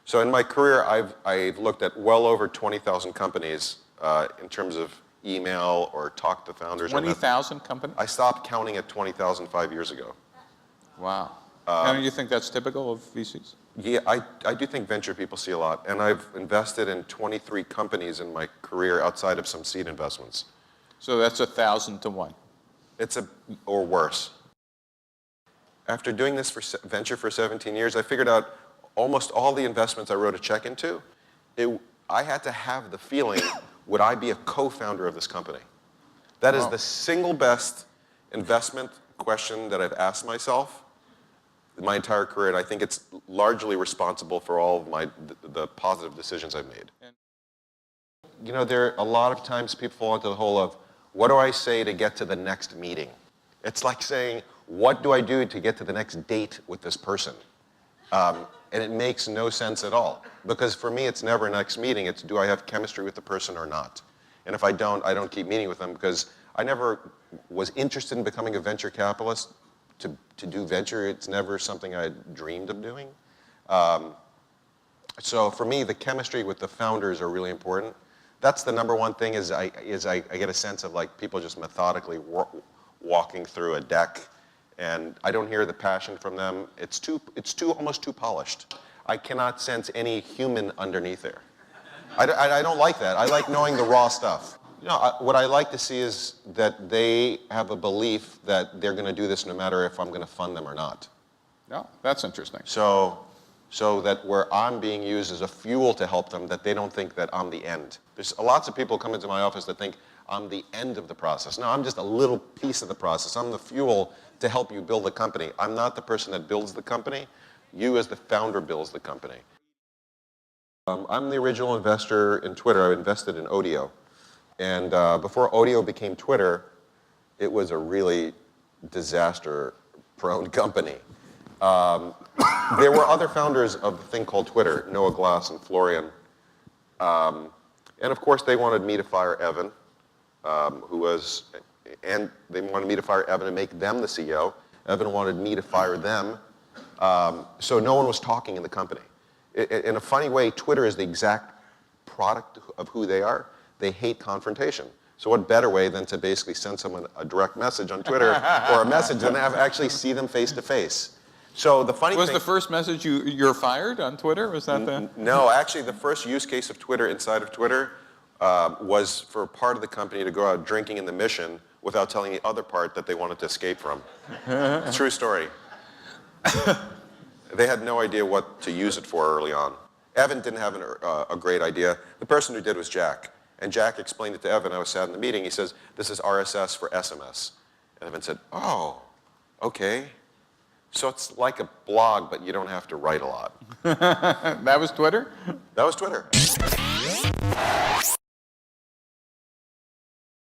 So in my career, I've looked at well over 20,000 companies in terms of email or talk to founders. 20,000 companies? I stopped counting at 20,000 5 years ago. Wow. And you think that's typical of VCs? Yeah, I do think venture people see a lot. And I've invested in 23 companies in my career outside of some seed investments. So that's 1,000 to 1. Or worse. After doing this for venture for 17 years, I figured out almost all the investments I wrote a check into, I had to have the feeling, would I be a co-founder of this company? That is the single best investment question that I've asked myself in my entire career, and I think it's largely responsible for all of the positive decisions I've made. You know, there are a lot of times people fall into the hole of, what do I say to get to the next meeting? It's like saying, what do I do to get to the next date with this person? And it makes no sense at all. Because for me, it's never next meeting. It's, do I have chemistry with the person or not? And if I don't keep meeting with them, because I never was interested in becoming a venture capitalist to do venture. It's never something I dreamed of doing. So for me, the chemistry with the founders are really important. That's the number one thing is I get a sense of like people just methodically walking through a deck, and I don't hear the passion from them. It's almost too polished. I cannot sense any human underneath there. I don't like that. I like knowing the raw stuff. You know, what I like to see is that they have a belief that they're going to do this no matter if I'm going to fund them or not. No, that's interesting. So that where I'm being used as a fuel to help them, that they don't think that I'm the end. There's lots of people come into my office that think I'm the end of the process. No, I'm just a little piece of the process. I'm the fuel to help you build the company. I'm not the person that builds the company. You as the founder builds the company. I'm the original investor in Twitter. I invested in Odeo. And before Odeo became Twitter, it was a really disaster-prone company. There were other founders of the thing called Twitter, Noah Glass and Florian. And of course, they wanted me to fire Evan, and they wanted me to fire Evan and make them the CEO. Evan wanted me to fire them. So no one was talking in the company. In a funny way, Twitter is the exact product of who they are. They hate confrontation. So what better way than to basically send someone a direct message on Twitter or a message and actually see them face to face. So the funny thing... Was the first message you're fired on Twitter? Was that the... No, actually the first use case of Twitter inside of Twitter was for part of the company to go out drinking in the Mission without telling the other part that they wanted to escape from. True story. They had no idea what to use it for early on. Evan didn't have a great idea. The person who did was Jack. And Jack explained it to Evan. I was sat in the meeting. He says, this is RSS for SMS. And Evan said, oh, okay. So it's like a blog, but you don't have to write a lot. That was Twitter? That was Twitter.